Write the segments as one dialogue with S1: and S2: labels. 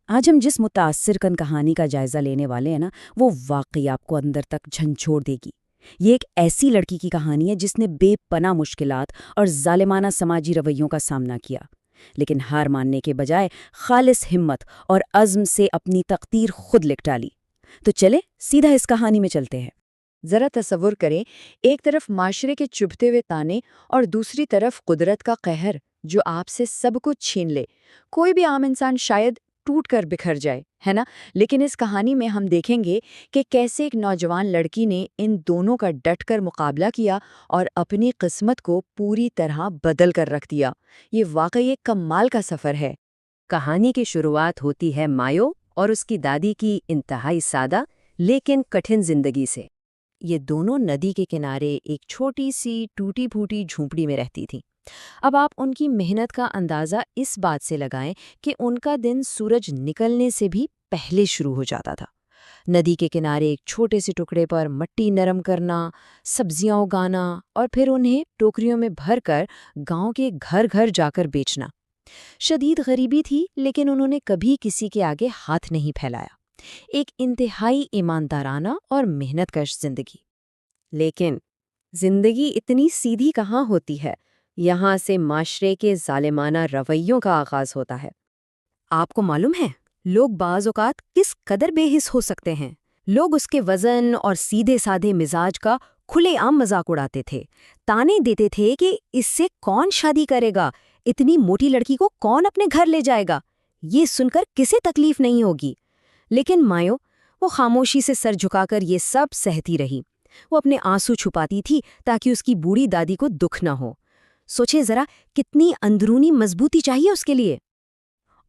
S1: آج ہم جس متاثر کن کہانی کا جائزہ لینے والے ہیں نا، وہ واقعی آپ کو اندر تک جھنجھوڑ دے گی۔ یہ ایک ایسی لڑکی کی کہانی ہے جس نے بے پناہ مشکلات اور ظالمانہ سماجی رویوں کا سامنا کیا، لیکن ہار ماننے کے بجائے خالص ہمت اور عزم سے اپنی تقدیر خود لکھ ڈالی۔ تو چلے سیدھا اس کہانی میں چلتے ہیں۔
S2: ذرا تصور کریں، ایک طرف معاشرے کے چبھتے ہوئے تانے اور دوسری طرف قدرت کا قہر جو آپ سے سب کچھ چھین لے۔ کوئی بھی عام انسان شاید ٹوٹ کر بکھر جائے، ہے نا؟ لیکن اس کہانی میں ہم دیکھیں گے کہ کیسے ایک نوجوان لڑکی نے ان دونوں کا ڈٹ کر مقابلہ کیا اور اپنی قسمت کو پوری طرح بدل کر رکھ دیا۔ یہ واقعی ایک کمال کا سفر ہے۔
S3: کہانی کی شروعات ہوتی ہے مایو اور اس کی دادی کی انتہائی سادہ لیکن کٹھن زندگی سے۔ یہ دونوں ندی کے کنارے ایک چھوٹی سی ٹوٹی پھوٹی جھونپڑی میں رہتی تھیں۔ اب آپ ان کی محنت کا اندازہ اس بات سے لگائیں کہ ان کا دن سورج نکلنے سے بھی پہلے شروع ہو جاتا تھا۔ ندی کے کنارے ایک چھوٹے سے ٹکڑے پر مٹی نرم کرنا، سبزیاں اگانا اور پھر انہیں ٹوکریوں میں بھر کر گاؤں کے گھر گھر جا کر بیچنا۔ شدید غریبی تھی، لیکن انہوں نے کبھی کسی کے آگے ہاتھ نہیں پھیلایا۔ ایک انتہائی ایماندارانہ اور محنت کش زندگی۔ لیکن زندگی اتنی سیدھی کہاں ہوتی ہے؟ یہاں سے معاشرے کے ظالمانہ رویوں کا آغاز ہوتا ہے۔ آپ کو معلوم ہے لوگ بعض اوقات کس قدر بے حس ہو سکتے ہیں؟ لوگ اس کے وزن اور سیدھے سادھے مزاج کا کھلے عام مذاق اڑاتے تھے، تانے دیتے تھے کہ اس سے کون شادی کرے گا، اتنی موٹی لڑکی کو کون اپنے گھر لے جائے گا، یہ سن کر کسے تکلیف نہیں ہوگی۔ لیکن مایو، وہ خاموشی سے سر جھکا کر یہ سب سہتی رہی۔ وہ اپنے آنسو چھپاتی تھی تاکہ اس کی بوڑھی دادی کو دکھ نہ ہو۔ سوچے ذرا کتنی اندرونی مضبوطی چاہیے اس کے لیے۔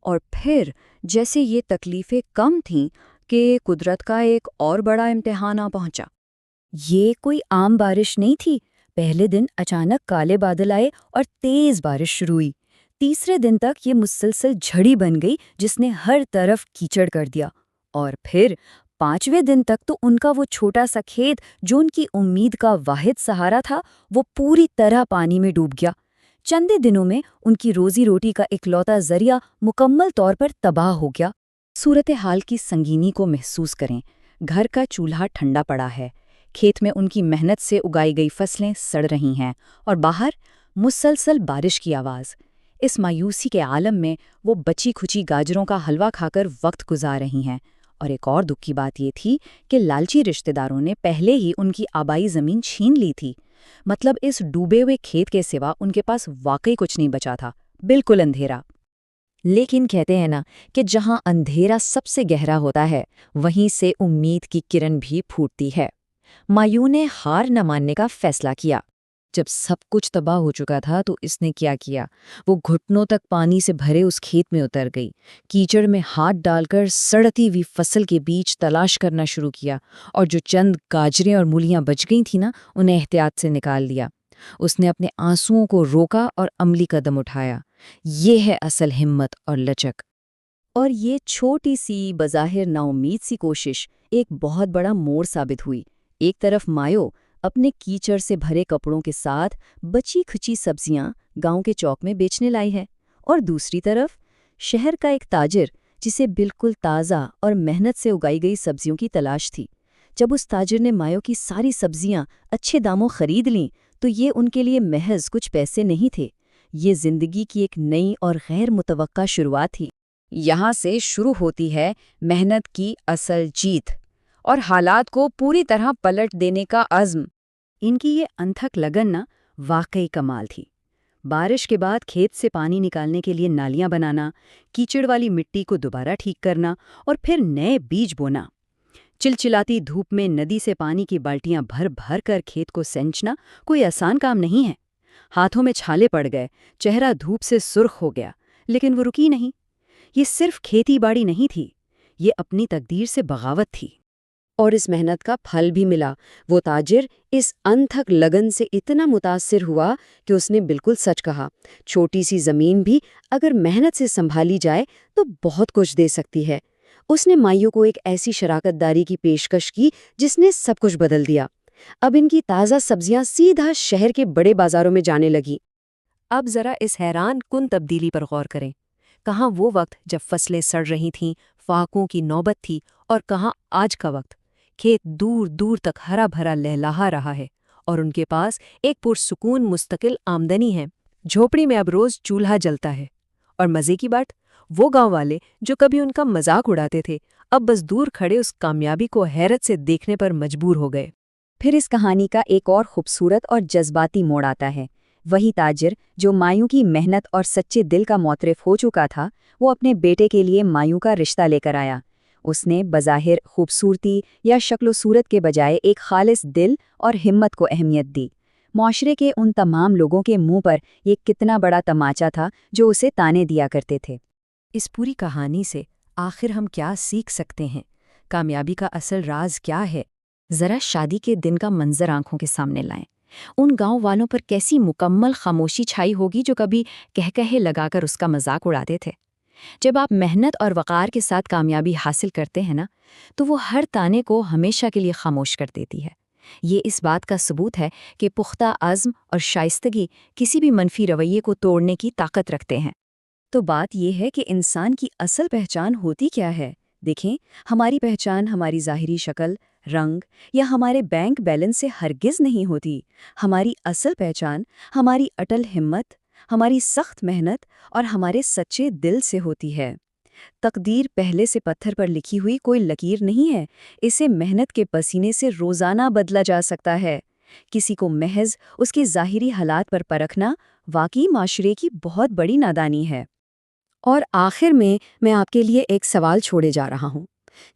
S2: اور پھر جیسے یہ تکلیفیں کم تھیں کہ قدرت کا ایک اور بڑا امتحان آ پہنچا۔
S1: یہ کوئی عام بارش نہیں تھی۔ پہلے دن اچانک کالے بادل آئے اور تیز بارش شروع ہوئی۔ تیسرے دن تک یہ مسلسل جھڑی بن گئی جس نے ہر طرف کیچڑ کر دیا، اور پھر 5ویں دن تک تو ان کا وہ چھوٹا سا کھیت جو ان کی امید کا واحد سہارا تھا، وہ پوری طرح پانی میں ڈوب گیا۔ چند دنوں میں ان کی روزی روٹی کا اکلوتا ذریعہ مکمل طور پر تباہ ہو گیا۔ صورتحال کی سنگینی کو محسوس کریں۔ گھر کا چولہا ٹھنڈا پڑا ہے، کھیت میں ان کی محنت سے اگائی گئی فصلیں سڑ رہی ہیں، اور باہر مسلسل بارش کی آواز۔ اس مایوسی کے عالم میں وہ بچی کھچی گاجروں کا حلوہ کھا کر وقت گزار رہی ہیں۔ اور ایک اور دکھ کی بات یہ تھی کہ لالچی رشتہ داروں نے پہلے ہی ان کی آبائی زمین چھین لی تھی۔ مطلب اس ڈوبے ہوئے کھیت کے سوا ان کے پاس واقعی کچھ نہیں بچا تھا، بالکل اندھیرا۔
S3: لیکن کہتے ہیں نا کہ جہاں اندھیرا سب سے گہرا ہوتا ہے، وہیں سے امید کی کرن بھی پھوٹتی ہے۔ مایو نے ہار نہ ماننے کا فیصلہ کیا۔ جب سب کچھ تباہ ہو چکا تھا تو اس نے کیا کیا؟ وہ گھٹنوں تک پانی سے بھرے اس کھیت میں اتر گئی، کیچڑ میں ہاتھ ڈال کر سڑتی ہوئی فصل کے بیچ تلاش کرنا شروع کیا، اور جو چند گاجریں اور مولیاں بچ گئی تھیں نا، انہیں احتیاط سے نکال دیا۔ اس نے اپنے آنسوؤں کو روکا اور عملی قدم اٹھایا۔ یہ ہے اصل ہمت اور لچک۔
S2: اور یہ چھوٹی سی بظاہر نا امید سی کوشش ایک بہت بڑا موڑ ثابت ہوئی۔ ایک طرف مایو اپنے کیچڑ سے بھرے کپڑوں کے ساتھ بچی کھچی سبزیاں گاؤں کے چوک میں بیچنے لائی ہے، اور دوسری طرف شہر کا ایک تاجر جسے بالکل تازہ اور محنت سے اگائی گئی سبزیوں کی تلاش تھی۔ جب اس تاجر نے مایو کی ساری سبزیاں اچھے داموں خرید لیں تو یہ ان کے لیے محض کچھ پیسے نہیں تھے، یہ زندگی کی ایک نئی اور غیر متوقع شروعات تھی۔ یہاں سے شروع ہوتی ہے محنت کی اصل جیت اور حالات کو پوری طرح پلٹ دینے کا عزم۔
S1: ان کی یہ انتھک لگن نا واقعی کمال تھی۔ بارش کے بعد کھیت سے پانی نکالنے کے لیے نالیاں بنانا، کیچڑ والی مٹی کو دوبارہ ٹھیک کرنا اور پھر نئے بیج بونا۔ چلچلاتی دھوپ میں ندی سے پانی کی بالٹیاں بھر بھر کر کھیت کو سینچنا کوئی آسان کام نہیں ہے۔ ہاتھوں میں چھالے پڑ گئے، چہرہ دھوپ سے سرخ ہو گیا، لیکن وہ رکی نہیں۔ یہ صرف کھیتی باڑی نہیں تھی، یہ اپنی تقدیر سے بغاوت تھی۔
S2: اور اس محنت کا پھل بھی ملا۔ وہ تاجر اس انتھک لگن سے اتنا متاثر ہوا کہ اس نے بالکل سچ کہا، چھوٹی سی زمین بھی اگر محنت سے سنبھالی جائے تو بہت کچھ دے سکتی ہے۔ اس نے مایو کو ایک ایسی شراکت داری کی پیشکش کی جس نے سب کچھ بدل دیا۔ اب ان کی تازہ سبزیاں سیدھا شہر کے بڑے بازاروں میں جانے لگی۔
S3: اب ذرا اس حیران کن تبدیلی پر غور کریں۔ کہاں وہ وقت جب فصلیں سڑ رہی تھیں، فاقوں کی نوبت تھی، اور کہاں آج کا وقت، کھیت دور دور تک ہرا بھرا لہلہا رہا ہے اور ان کے پاس ایک پرسکون مستقل آمدنی ہے۔ جھوپڑی میں اب روز چولہا جلتا ہے، اور مزے کی بات، وہ گاؤں والے جو کبھی ان کا مذاق اڑاتے تھے اب بس دور کھڑے اس کامیابی کو حیرت سے دیکھنے پر مجبور ہو گئے۔
S2: پھر اس کہانی کا ایک اور خوبصورت اور جذباتی موڑ آتا ہے۔ وہی تاجر جو مایوں کی محنت اور سچے دل کا معترف ہو چکا تھا، وہ اپنے بیٹے کے لیے مایوں کا رشتہ لے کر آیا۔ اس نے بظاہر خوبصورتی یا شکل و صورت کے بجائے ایک خالص دل اور ہمت کو اہمیت دی۔ معاشرے کے ان تمام لوگوں کے منہ پر یہ کتنا بڑا تماچا تھا جو اسے تانے دیا کرتے تھے۔
S3: اس پوری کہانی سے آخر ہم کیا سیکھ سکتے ہیں؟ کامیابی کا اصل راز کیا ہے؟
S1: ذرا شادی کے دن کا منظر آنکھوں کے سامنے لائیں۔ ان گاؤں والوں پر کیسی مکمل خاموشی چھائی ہوگی جو کبھی کہے لگا کر اس کا مذاق اڑاتے تھے۔ جب آپ محنت اور وقار کے ساتھ کامیابی حاصل کرتے ہیں نا، تو وہ ہر تانے کو ہمیشہ کے لیے خاموش کر دیتی ہے۔ یہ اس بات کا ثبوت ہے کہ پختہ عزم اور شائستگی کسی بھی منفی رویے کو توڑنے کی طاقت رکھتے ہیں۔
S2: تو بات یہ ہے کہ انسان کی اصل پہچان ہوتی کیا ہے؟ دیکھیں، ہماری پہچان ہماری ظاہری شکل، رنگ یا ہمارے بینک بیلنس سے ہرگز نہیں ہوتی۔ ہماری اصل پہچان ہماری اٹل ہمت، ہماری سخت محنت اور ہمارے سچے دل سے ہوتی ہے۔ تقدیر پہلے سے پتھر پر لکھی ہوئی کوئی لکیر نہیں ہے، اسے محنت کے پسینے سے روزانہ بدلا جا سکتا ہے۔ کسی کو محض اس کے ظاہری حالات پر پرکھنا واقعی معاشرے کی بہت بڑی نادانی ہے۔
S1: اور آخر میں آپ کے لیے ایک سوال چھوڑے جا رہا ہوں۔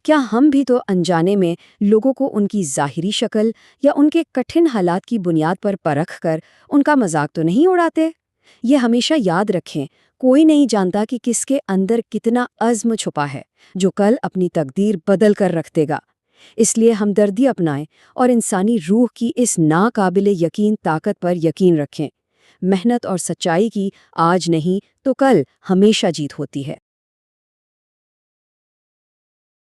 S1: کیا ہم بھی تو انجانے میں لوگوں کو ان کی ظاہری شکل یا ان کے کٹھن حالات کی بنیاد پر پرکھ کر ان کا مذاق تو نہیں اڑاتے؟ یہ ہمیشہ یاد رکھیں، کوئی نہیں جانتا کہ کس کے اندر کتنا عزم چھپا ہے جو کل اپنی تقدیر بدل کر رکھ دے گا۔ اس لیے ہمدردی اپنائیں اور انسانی روح کی اس ناقابل یقین طاقت پر یقین رکھیں۔ محنت اور سچائی کی آج نہیں تو کل ہمیشہ جیت ہوتی ہے۔